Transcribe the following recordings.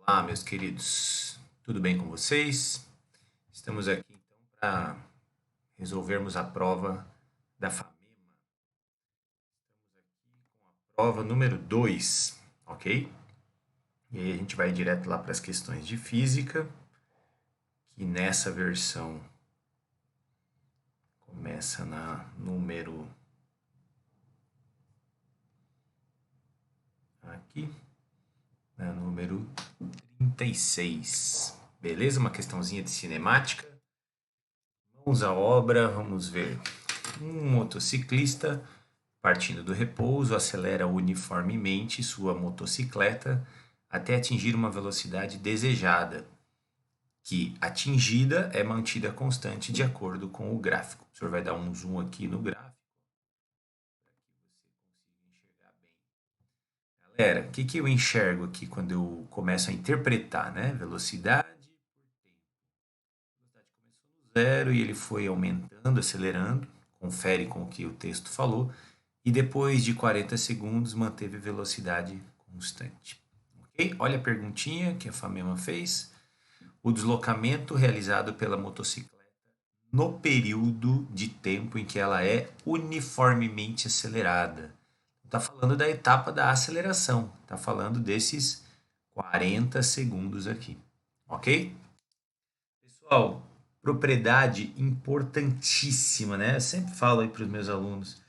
Olá, meus queridos, tudo bem com vocês? Estamos aqui então para resolvermos a prova da FAMEMA. Prova número 2, ok? E aí a gente vai direto lá para as questões de física, que nessa versão começa na número aqui, na número 36. Beleza? Uma questãozinha de cinemática. Vamos à obra, vamos ver. Um motociclista, partindo do repouso, acelera uniformemente sua motocicleta até atingir uma velocidade desejada, que, atingida, é mantida constante de acordo com o gráfico. O senhor vai dar um zoom aqui no gráfico para que você consiga enxergar bem. Galera, o que eu enxergo aqui quando eu começo a interpretar, né? Velocidade por tempo. A velocidade começou no zero e ele foi aumentando, acelerando, confere com o que o texto falou, e depois de 40 segundos manteve velocidade constante. Ok? Olha a perguntinha que a FAMEMA fez. O deslocamento realizado pela motocicleta no período de tempo em que ela é uniformemente acelerada. Está falando da etapa da aceleração. Está falando desses 40 segundos aqui. Ok? Pessoal, propriedade importantíssima, né? Eu sempre falo aí para os meus alunos.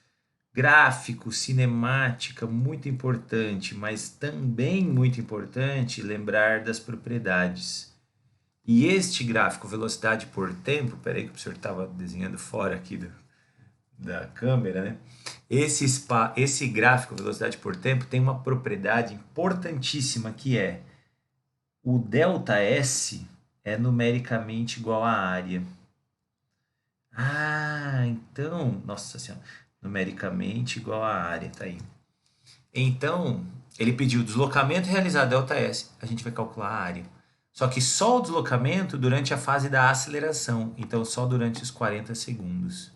Gráfico, cinemática, muito importante, mas também muito importante lembrar das propriedades. E este gráfico, velocidade por tempo, peraí que o professor estava desenhando fora aqui da câmera, né? Esse gráfico, velocidade por tempo, tem uma propriedade importantíssima que é o ΔS é numericamente igual à área. Ah, então, nossa senhora, numericamente igual à área, tá aí. Então, ele pediu o deslocamento realizado ΔS, a gente vai calcular a área. Só que só o deslocamento durante a fase da aceleração, então só durante os 40 segundos.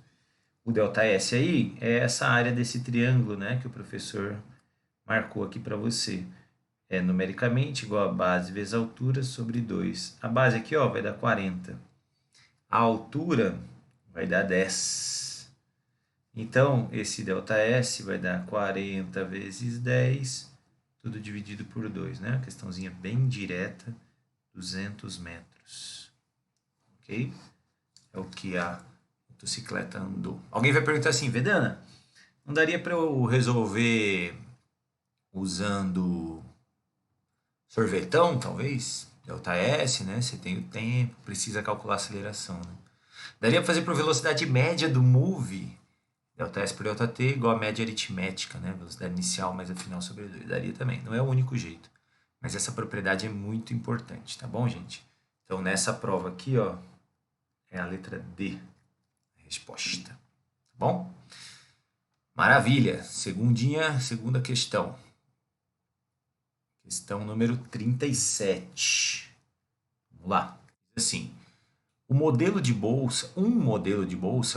O ΔS aí é essa área desse triângulo, né, que o professor marcou aqui para você. É numericamente igual a base vezes a altura sobre 2. A base aqui, ó, vai dar 40. A altura vai dar 10. Então, esse ΔS vai dar 40 vezes 10, tudo dividido por 2, né? Uma questãozinha bem direta, 200 metros. Ok? É o que a motocicleta andou. Alguém vai perguntar assim, Vedana, não daria para eu resolver usando sorvetão, talvez? ΔS, né? Você tem o tempo, precisa calcular a aceleração, né? Daria para fazer por velocidade média do move, ΔS por ΔT igual a média aritmética, né? Velocidade inicial mais a final sobre 2. Daria também. Não é o único jeito. Mas essa propriedade é muito importante, tá bom, gente? Então, nessa prova aqui, ó, é a letra D, a resposta. Tá bom? Maravilha. Segunda questão. Questão número 37. Vamos lá. Assim, um modelo de bolsa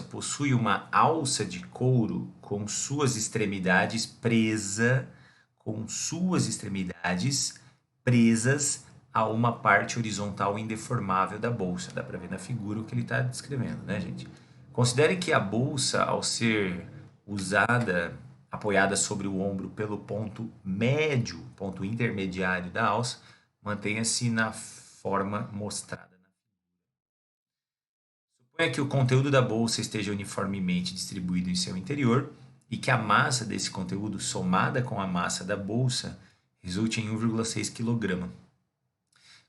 possui uma alça de couro com suas extremidades presas a uma parte horizontal indeformável da bolsa. Dá para ver na figura o que ele está descrevendo, né, gente? Considere que a bolsa, ao ser usada, apoiada sobre o ombro pelo ponto médio, ponto intermediário da alça, mantenha-se na forma mostrada. Suponha que o conteúdo da bolsa esteja uniformemente distribuído em seu interior e que a massa desse conteúdo, somada com a massa da bolsa, resulte em 1,6 kg.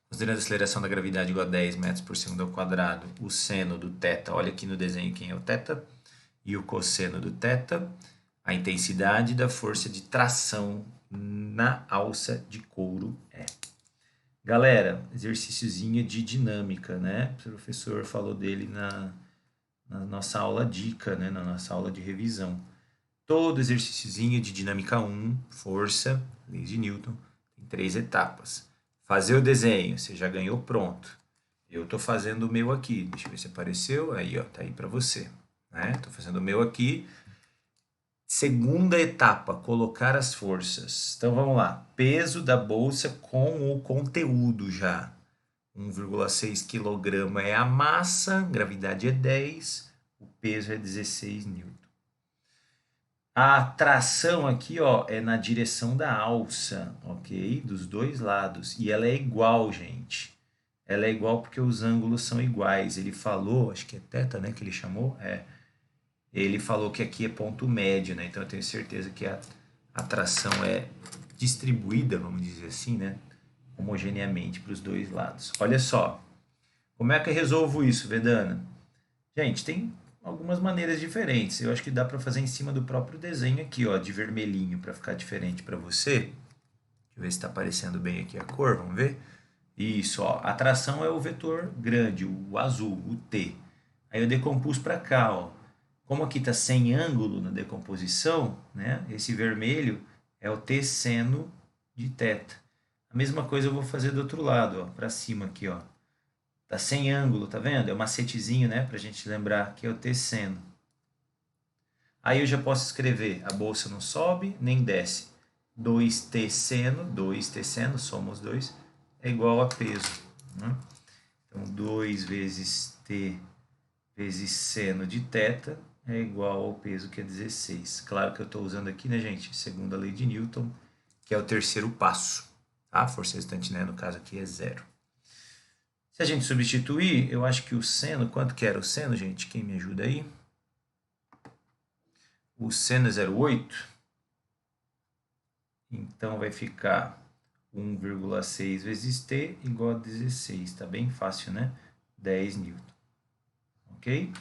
Considerando a aceleração da gravidade igual a 10 metros por segundo ao quadrado, o seno do θ, olha aqui no desenho quem é o θ, e o cosseno do θ, a intensidade da força de tração na alça de couro é. Galera, exercíciozinho de dinâmica, né? O professor falou dele na nossa aula dica, né? Na nossa aula de revisão. Todo exercíciozinho de dinâmica 1, força, leis de Newton, tem 3 etapas. Fazer o desenho, você já ganhou pronto. Eu estou fazendo o meu aqui, deixa eu ver se apareceu, aí ó, tá aí para você. Né? Estou fazendo o meu aqui. Segunda etapa, colocar as forças. Então vamos lá. Peso da bolsa com o conteúdo já. 1,6 kg é a massa, gravidade é 10, o peso é 16 N. A tração aqui, ó, é na direção da alça, ok? Dos dois lados. E ela é igual, gente. Ela é igual porque os ângulos são iguais. Ele falou, acho que é θ, né, que ele chamou? Ele falou que aqui é ponto médio, né? Então eu tenho certeza que a tração é distribuída, vamos dizer assim, né? Homogeneamente para os dois lados. Olha só, como é que eu resolvo isso, Vedana? Gente, tem algumas maneiras diferentes. Eu acho que dá para fazer em cima do próprio desenho aqui, ó, de vermelhinho, para ficar diferente para você. Deixa eu ver se está aparecendo bem aqui a cor, vamos ver? Isso, ó, a tração é o vetor grande, o azul, o T. Aí eu decompus para cá, ó. Como aqui está sem ângulo na decomposição, né? Esse vermelho é o T seno de θ. A mesma coisa eu vou fazer do outro lado, ó, para cima aqui, ó. Tá sem ângulo, tá vendo? É um macetezinho, né, pra gente lembrar que é o T seno. Aí eu já posso escrever, a bolsa não sobe nem desce. 2T seno, soma os dois, é igual a peso, né? Então 2 vezes T vezes seno de θ é igual ao peso, que é 16. Claro que eu estou usando aqui, né, gente, segunda lei de Newton, que é o terceiro passo. A força resultante, né, no caso aqui é zero. Se a gente substituir, eu acho que o seno, quanto que era o seno, gente? Quem me ajuda aí? O seno é 0,8. Então vai ficar 1,6 vezes T igual a 16. Tá bem fácil, né? 10 newton. Ok?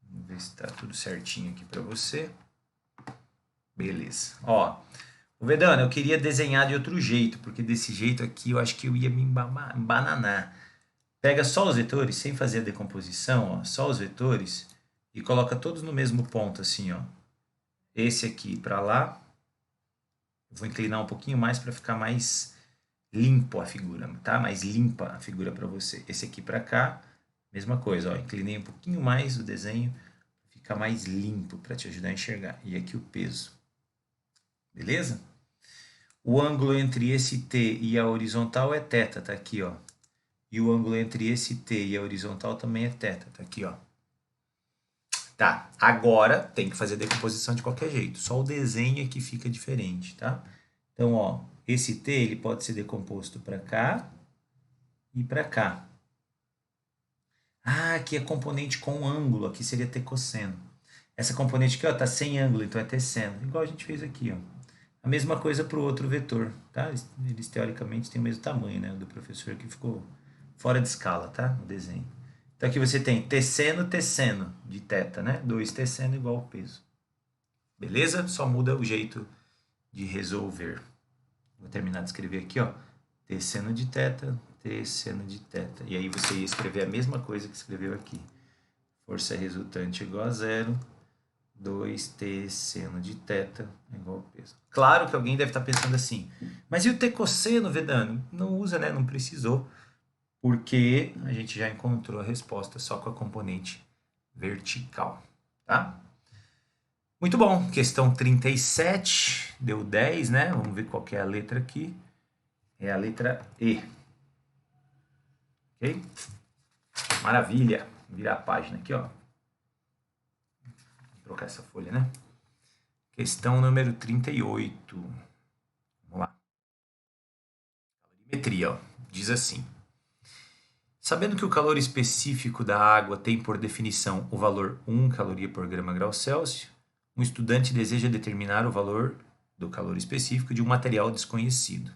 Vamos ver se tá tudo certinho aqui para você. Beleza. Ó, o Vedana, eu queria desenhar de outro jeito, porque desse jeito aqui eu acho que eu ia me embananar. Pega só os vetores, sem fazer a decomposição, ó, só os vetores, e coloca todos no mesmo ponto, assim, ó. Esse aqui para lá. Eu vou inclinar um pouquinho mais para ficar mais limpo a figura, tá? Mais limpa a figura para você. Esse aqui para cá, mesma coisa, ó. Inclinei um pouquinho mais o desenho, fica mais limpo para te ajudar a enxergar. E aqui o peso. Beleza? O ângulo entre esse T e a horizontal é θ, tá aqui, ó. E o ângulo entre esse T e a horizontal também é θ, tá aqui, ó. Tá, agora tem que fazer a decomposição de qualquer jeito. Só o desenho é que fica diferente, tá? Então, ó, esse T ele pode ser decomposto para cá e para cá. Ah, aqui é componente com ângulo, aqui seria T cosseno. Essa componente aqui, ó, tá sem ângulo, então é T seno, igual a gente fez aqui, ó. A mesma coisa para o outro vetor, tá? Eles teoricamente têm o mesmo tamanho, né? O do professor que ficou fora de escala, tá? O desenho. Então aqui você tem T seno de θ, né? 2T seno igual ao peso. Beleza? Só muda o jeito de resolver. Vou terminar de escrever aqui, ó. T seno de θ, T seno de θ. E aí você ia escrever a mesma coisa que escreveu aqui. Força resultante igual a zero. 2T seno de θ é igual ao peso. Claro que alguém deve estar pensando assim, mas e o T cosseno, Vedano? Não usa, né? Não precisou, porque a gente já encontrou a resposta só com a componente vertical, tá? Muito bom, questão 37, deu 10, né? Vamos ver qual que é a letra aqui. É a letra E. Ok? Maravilha. Vou virar a página aqui, ó. Vou trocar essa folha, né? Questão número 38. Vamos lá. Calorimetria, ó. Diz assim. Sabendo que o calor específico da água tem por definição o valor 1 caloria por grama grau Celsius, um estudante deseja determinar o valor do calor específico de um material desconhecido.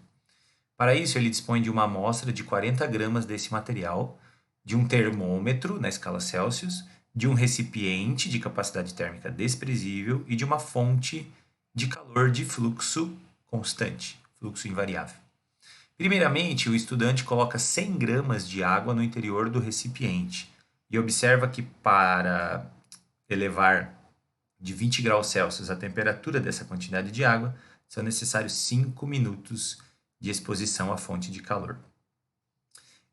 Para isso, ele dispõe de uma amostra de 40 gramas desse material, de um termômetro na escala Celsius, de um recipiente de capacidade térmica desprezível e de uma fonte de calor de fluxo constante, fluxo invariável. Primeiramente, o estudante coloca 100 gramas de água no interior do recipiente e observa que para elevar de 20 graus Celsius a temperatura dessa quantidade de água, são necessários 5 minutos de exposição à fonte de calor.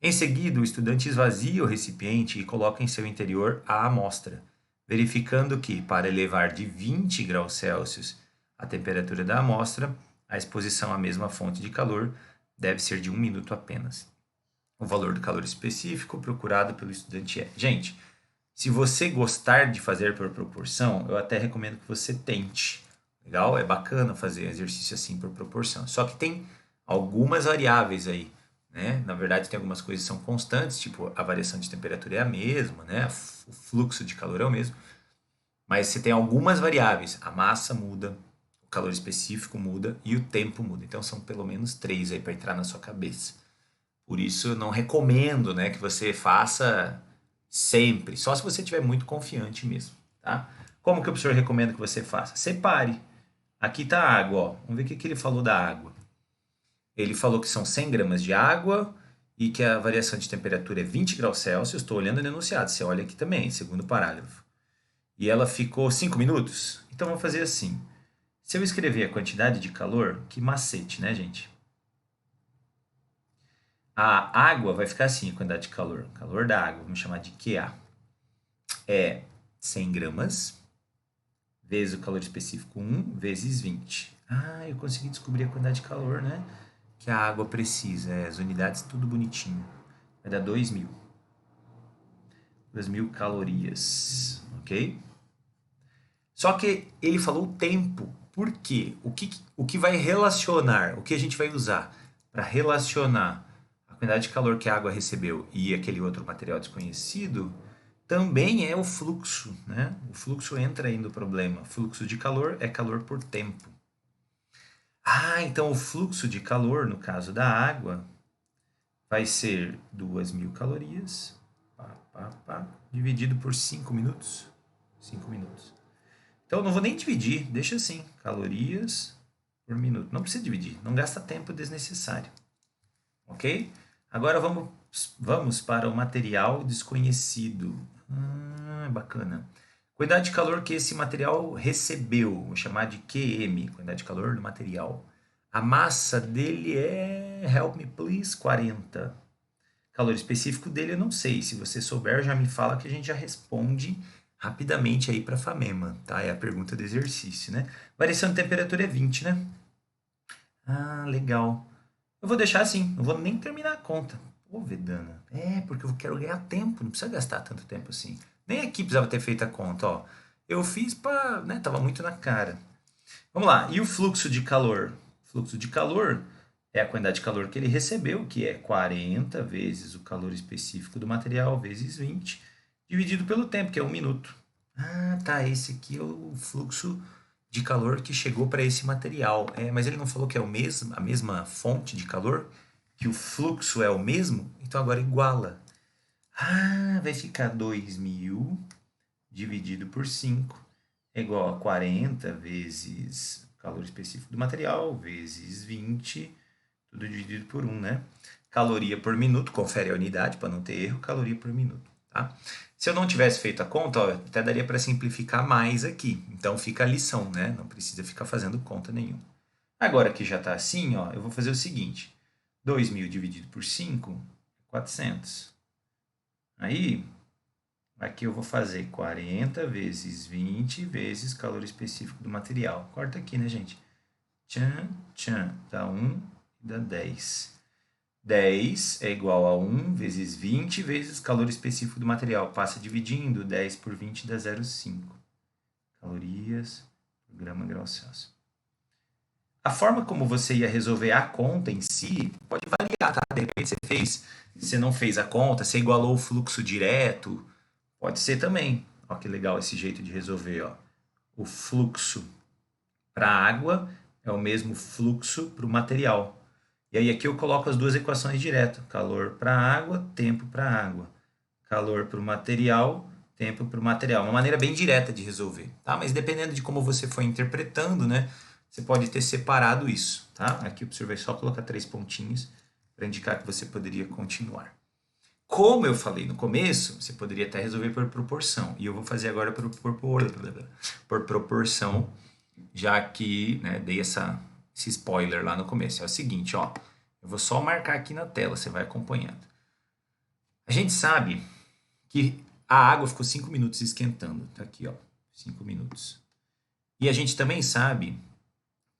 Em seguida, o estudante esvazia o recipiente e coloca em seu interior a amostra, verificando que, para elevar de 20 graus Celsius a temperatura da amostra, a exposição à mesma fonte de calor deve ser de 1 minuto apenas. O valor do calor específico procurado pelo estudante é... Gente, se você gostar de fazer por proporção, eu até recomendo que você tente. Legal? É bacana fazer exercício assim por proporção. Só que tem algumas variáveis aí, né? Na verdade, tem algumas coisas que são constantes, tipo a variação de temperatura é a mesma, né? O fluxo de calor é o mesmo. Mas você tem algumas variáveis. A massa muda, o calor específico muda e o tempo muda. Então são pelo menos 3 aí para entrar na sua cabeça. Por isso eu não recomendo, né, que você faça sempre, só se você estiver muito confiante mesmo, tá? Como que o professor recomenda que você faça? Separe. Aqui está a água, ó. Vamos ver o que ele falou da água. Ele falou que são 100 gramas de água e que a variação de temperatura é 20 graus Celsius. Estou olhando o enunciado, você olha aqui também, segundo parágrafo. E ela ficou 5 minutos? Então vamos fazer assim. Se eu escrever a quantidade de calor, que macete, né, gente? A água vai ficar assim, a quantidade de calor. Calor da água, vamos chamar de QA. É 100 gramas vezes o calor específico 1 vezes 20. Ah, eu consegui descobrir a quantidade de calor, né? Que a água precisa. As unidades tudo bonitinho. Vai dar 2.000. 2.000 calorias, ok? Só que ele falou o tempo. Por quê? O que vai relacionar, o que a gente vai usar para relacionar a quantidade de calor que a água recebeu e aquele outro material desconhecido também é o fluxo, né? O fluxo entra aí no problema. Fluxo de calor é calor por tempo. Ah, então o fluxo de calor, no caso da água, vai ser 2.000 calorias, dividido por 5 minutos. 5 minutos. Então eu não vou nem dividir, deixa assim, calorias por minuto. Não precisa dividir, não gasta tempo desnecessário. Ok? Agora vamos para o material desconhecido. Bacana. Quantidade de calor que esse material recebeu, vou chamar de QM, quantidade de calor do material. A massa dele é, help me please, 40. Calor específico dele eu não sei. Se você souber, já me fala que a gente já responde rapidamente aí para a FAMEMA, tá? É a pergunta do exercício, né? Variação de temperatura é 20, né? Ah, legal. Eu vou deixar assim, não vou nem terminar a conta. Pô, Vedana. É, porque eu quero ganhar tempo, não precisa gastar tanto tempo assim. Nem aqui precisava ter feito a conta, ó. Eu fiz para, né, tava muito na cara. Vamos lá. E o fluxo de calor? O fluxo de calor é a quantidade de calor que ele recebeu, que é 40 vezes o calor específico do material vezes 20, dividido pelo tempo, que é 1 minuto. Ah, tá. Esse aqui é o fluxo de calor que chegou para esse material. É, mas ele não falou que é a mesma fonte de calor? Que o fluxo é o mesmo? Então agora iguala. Ah, vai ficar 2.000 dividido por 5 é igual a 40 vezes o calor específico do material, vezes 20, tudo dividido por 1, né? Caloria por minuto, confere a unidade para não ter erro, caloria por minuto, tá? Se eu não tivesse feito a conta, ó, até daria para simplificar mais aqui. Então fica a lição, né? Não precisa ficar fazendo conta nenhuma. Agora que já está assim, ó, eu vou fazer o seguinte. 2.000 dividido por 5, 400. Aí, aqui eu vou fazer 40 vezes 20 vezes calor específico do material. Corta aqui, né, gente? Tchan, tchan. Dá 1 e dá 10. 10 é igual a 1 vezes 20 vezes calor específico do material. Passa dividindo. 10 por 20 dá 0,5 calorias por grama grau Celsius. A forma como você ia resolver a conta em si pode variar, tá? De repente você não fez a conta, você igualou o fluxo direto. Pode ser também. Ó, que legal esse jeito de resolver, ó. O fluxo para a água é o mesmo fluxo para o material. E aí aqui eu coloco as duas equações direto. Calor para a água, tempo para a água. Calor para o material, tempo para o material. Uma maneira bem direta de resolver, tá? Mas dependendo de como você for interpretando, né? Você pode ter separado isso, tá? Aqui o professor vai só colocar 3 pontinhos para indicar que você poderia continuar. Como eu falei no começo, você poderia até resolver por proporção. E eu vou fazer agora por proporção, já que, né, dei esse spoiler lá no começo. É o seguinte, ó. Eu vou só marcar aqui na tela, você vai acompanhando. A gente sabe que a água ficou 5 minutos esquentando. Tá aqui, ó, 5 minutos. E a gente também sabe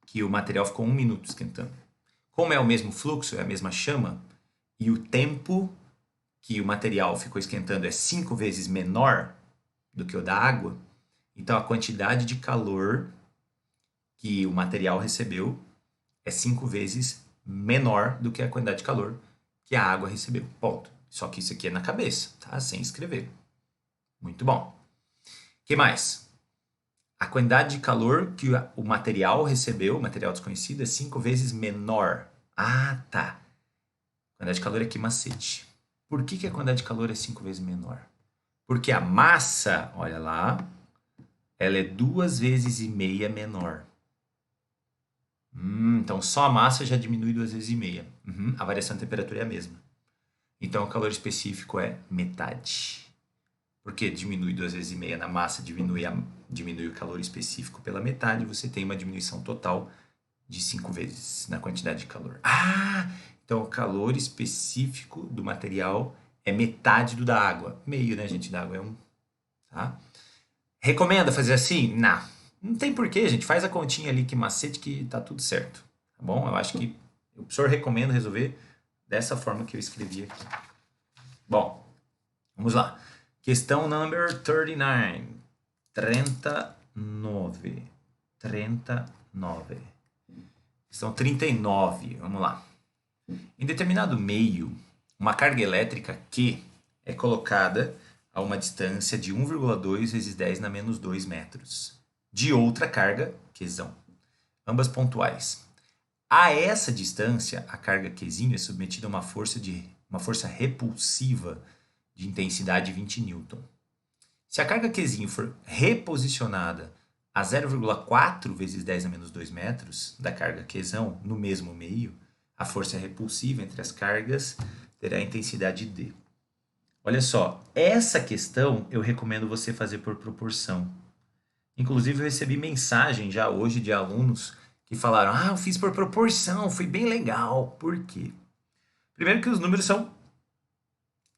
que o material ficou 1 minuto esquentando. Como é o mesmo fluxo, é a mesma chama, e o tempo que o material ficou esquentando é 5 vezes menor do que o da água, então a quantidade de calor que o material recebeu é 5 vezes menor do que a quantidade de calor que a água recebeu. Ponto. Só que isso aqui é na cabeça, tá? Sem escrever. Muito bom. O que mais? A quantidade de calor que o material recebeu, o material desconhecido, é 5 vezes menor. Ah, tá. A quantidade de calor é aqui macete. Por que a quantidade de calor é 5 vezes menor? Porque a massa, olha lá, ela é 2 vezes e meia menor. Então só a massa já diminui 2 vezes e meia. A variação de temperatura é a mesma. Então o calor específico é metade. Porque diminui 2 vezes e meia na massa, diminui o calor específico pela metade, você tem uma diminuição total de 5 vezes na quantidade de calor. Ah, então o calor específico do material é metade do da água. Meio, né, gente? Da água é 1. Tá? Recomenda fazer assim? Não. Não tem porquê, gente. Faz a continha ali que macete que tá tudo certo. Tá bom? Eu acho que o professor recomenda resolver dessa forma que eu escrevi aqui. Bom, vamos lá. Questão number 39. 39. 39. Questão 39. Vamos lá. Em determinado meio, uma carga elétrica Q é colocada a uma distância de 1,2 vezes 10 na menos 2 metros de outra carga, Qzão, ambas pontuais. A essa distância, a carga Qzinho é submetida a uma força repulsiva de intensidade 20 newton. Se a carga Qzinho for reposicionada a 0,4 vezes 10 a menos 2 metros da carga Qzão no mesmo meio, a força repulsiva entre as cargas terá a intensidade D. Olha só, essa questão eu recomendo você fazer por proporção. Inclusive eu recebi mensagem já hoje de alunos que falaram: eu fiz por proporção, foi bem legal. Por quê? Primeiro que os números são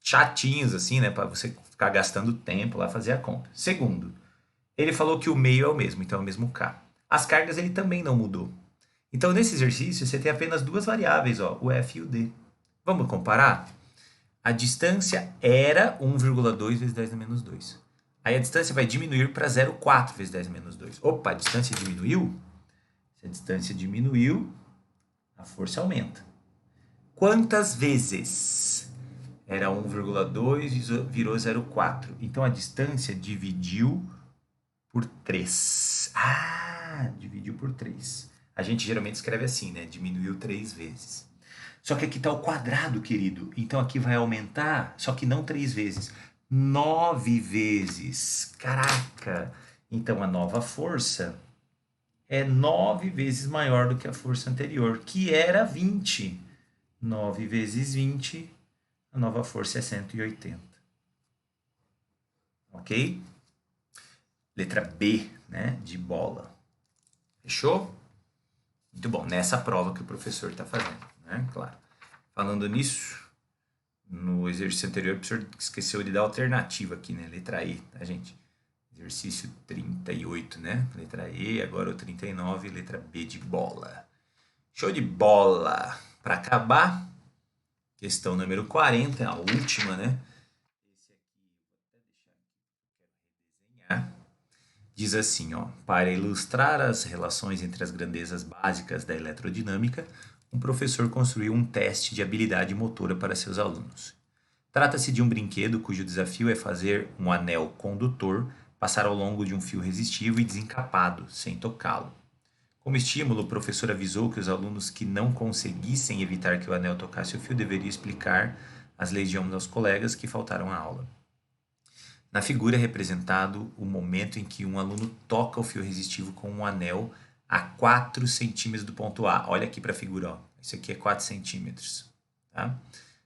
chatinhos assim, né, para você ficar gastando tempo lá fazer a conta. Segundo, ele falou que o meio é o mesmo, então é o mesmo K. As cargas ele também não mudou. Então nesse exercício você tem apenas duas variáveis, ó, o F e o D. Vamos comparar? A distância era 1,2 vezes 10 a menos 2. Aí a distância vai diminuir para 0,4 vezes 10 a menos 2. Opa, a distância diminuiu? Se a distância diminuiu, a força aumenta. Quantas vezes? Era 1,2 virou 0,4. Então a distância dividiu por 3. Dividiu por 3. A gente geralmente escreve assim, né? Diminuiu 3 vezes. Só que aqui está o quadrado, querido. Então aqui vai aumentar, só que não 3 vezes. 9 vezes. Caraca! Então a nova força é 9 vezes maior do que a força anterior, que era 20. 9 vezes 20, a nova força é 180. Ok? Letra B, né? De bola. Fechou? Muito bom. Nessa prova que o professor está fazendo, né? Claro. Falando nisso, no exercício anterior, o professor esqueceu de dar alternativa aqui, né? Letra E, tá, gente? Exercício 38, né? Letra E, agora o 39, letra B de bola. Show de bola! Para acabar, questão número 40, a última, né? Esse aqui, vou até deixar aqui, eu quero redesenhar. Diz assim, ó, para ilustrar as relações entre as grandezas básicas da eletrodinâmica, um professor construiu um teste de habilidade motora para seus alunos. Trata-se de um brinquedo cujo desafio é fazer um anel condutor passar ao longo de um fio resistivo e desencapado, sem tocá-lo. Como estímulo, o professor avisou que os alunos que não conseguissem evitar que o anel tocasse o fio deveriam explicar as leis de Ohm aos colegas que faltaram à aula. Na figura é representado o momento em que um aluno toca o fio resistivo com um anel a 4 centímetros do ponto A. Olha aqui para a figura, ó. Isso aqui é 4 centímetros. Tá?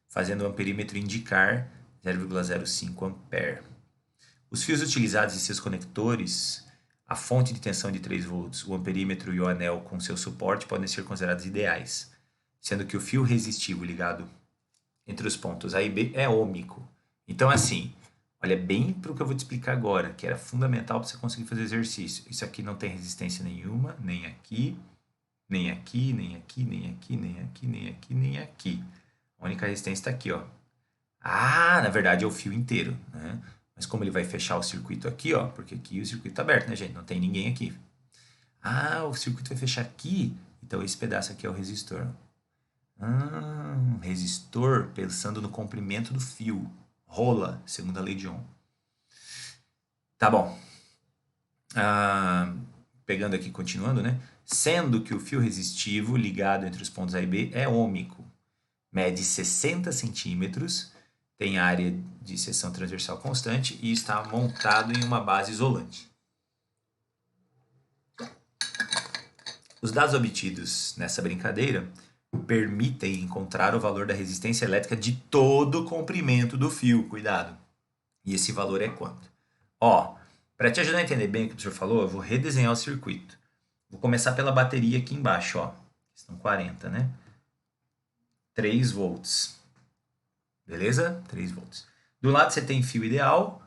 Fazendo o amperímetro indicar 0,05 ampere. Os fios utilizados em seus conectores, a fonte de tensão de 3 volts, o amperímetro e o anel com seu suporte podem ser considerados ideais, sendo que o fio resistivo ligado entre os pontos A e B é ômico. Então, assim, Olha bem para o que eu vou te explicar agora, que era fundamental para você conseguir fazer exercício. Isso aqui não tem resistência nenhuma, nem aqui, nem aqui, nem aqui, nem aqui, nem aqui, nem aqui, nem aqui. A única resistência está aqui, ó. Ah, na verdade é o fio inteiro, né? Mas como ele vai fechar o circuito aqui, ó, porque aqui o circuito está aberto, né, gente? Não tem ninguém aqui. Ah, o circuito vai fechar aqui, então esse pedaço aqui é o resistor. Resistor pensando no comprimento do fio. Rola, segundo a lei de Ohm. Tá bom. Pegando aqui, continuando, né? Sendo que o fio resistivo ligado entre os pontos A e B é ômico. Mede 60 centímetros, tem área de seção transversal constante e está montado em uma base isolante. Os dados obtidos nessa brincadeira permitem encontrar o valor da resistência elétrica de todo o comprimento do fio. Cuidado. E esse valor é quanto? Ó, para te ajudar a entender bem o que o professor falou, eu vou redesenhar o circuito. Vou começar pela bateria aqui embaixo, ó. Estão 40, né? 3 volts. Beleza? 3 volts. Do lado você tem fio ideal.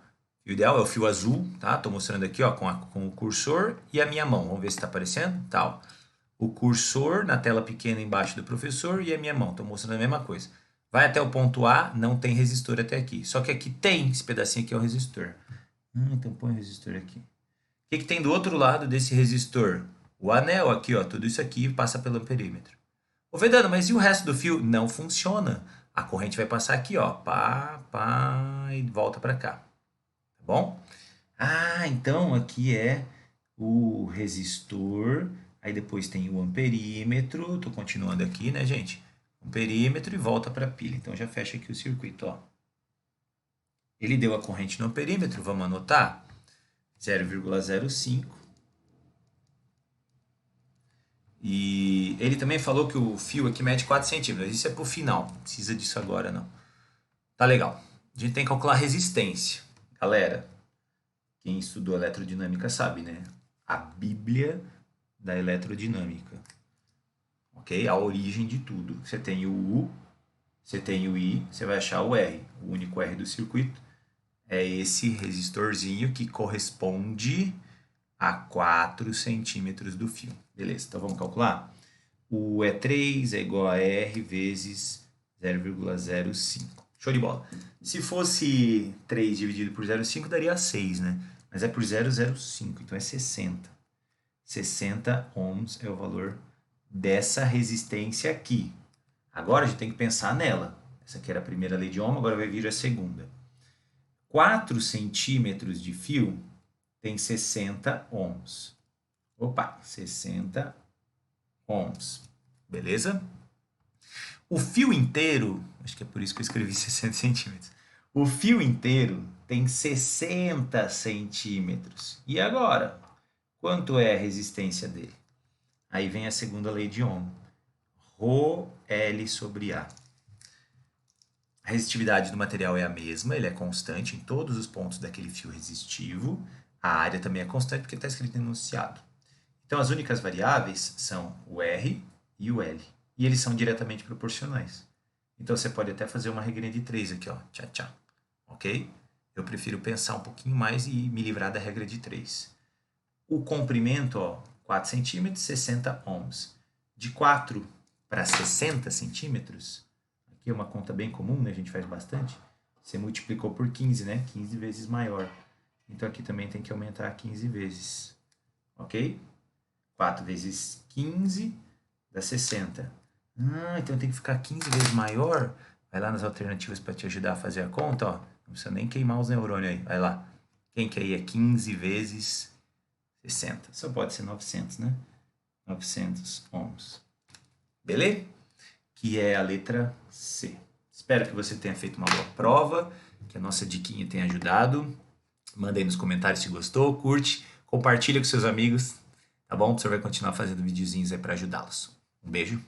O ideal é o fio azul, tá? Estou mostrando aqui, ó, com o cursor e a minha mão. Vamos ver se está aparecendo? Tal. O cursor na tela pequena embaixo do professor e a minha mão. Estou mostrando a mesma coisa. Vai até o ponto A, não tem resistor até aqui. Só que aqui tem, esse pedacinho aqui é o resistor. Então põe o resistor aqui. O que tem do outro lado desse resistor? O anel aqui, ó, tudo isso aqui passa pelo perímetro. Ô Vedano, mas e o resto do fio? Não funciona. A corrente vai passar aqui, ó, e volta para cá. Tá bom? Ah, então aqui é o resistor, aí depois tem o amperímetro, tô continuando aqui, né, gente? Amperímetro e volta para a pilha. Então já fecha aqui o circuito, ó. Ele deu a corrente no amperímetro, vamos anotar? 0,05. E ele também falou que o fio aqui mede 4 centímetros. Isso é pro final, não precisa disso agora não. Tá legal. A gente tem que calcular a resistência. Galera, quem estudou eletrodinâmica sabe, né? A Bíblia da eletrodinâmica. Ok? A origem de tudo. Você tem o U, você tem o I, você vai achar o R. O único R do circuito é esse resistorzinho que corresponde a 4 centímetros do fio. Beleza, então vamos calcular? O E3 é igual a R vezes 0,05. Show de bola. Se fosse 3 dividido por 0,5 daria 6, né? Mas é por 0,05, então é 60. 60 ohms é o valor dessa resistência aqui. Agora a gente tem que pensar nela. Essa aqui era a primeira lei de Ohm, agora vai vir a segunda. 4 centímetros de fio tem 60 ohms. Opa, 60 ohms. Beleza? O fio inteiro, acho que é por isso que eu escrevi 60 centímetros. O fio inteiro tem 60 centímetros. E agora? Quanto é a resistência dele? Aí vem a segunda lei de Ohm. ΡL sobre A. A resistividade do material é a mesma, ele é constante em todos os pontos daquele fio resistivo. A área também é constante porque está escrito no enunciado. Então, as únicas variáveis são o R e o L. E eles são diretamente proporcionais. Então, você pode até fazer uma regrinha de 3 aqui, ó. Tchá, tchá. Ok? Eu prefiro pensar um pouquinho mais e me livrar da regra de 3. O comprimento, ó, 4 centímetros, 60 ohms. De 4 para 60 centímetros, aqui é uma conta bem comum, né? A gente faz bastante. Você multiplicou por 15, né? 15 vezes maior. Então, aqui também tem que aumentar 15 vezes. Ok? 4 vezes 15 dá 60. Então tem que ficar 15 vezes maior. Vai lá nas alternativas para te ajudar a fazer a conta, ó. Não precisa nem queimar os neurônios aí. Vai lá. Quem que aí é 15 vezes 60? Só pode ser 900, né? 900 ohms. Beleza? Que é a letra C. Espero que você tenha feito uma boa prova, que a nossa diquinha tenha ajudado. Manda aí nos comentários se gostou, curte, compartilha com seus amigos, tá bom? O professor vai continuar fazendo videozinhos aí para ajudá-los. Um beijo.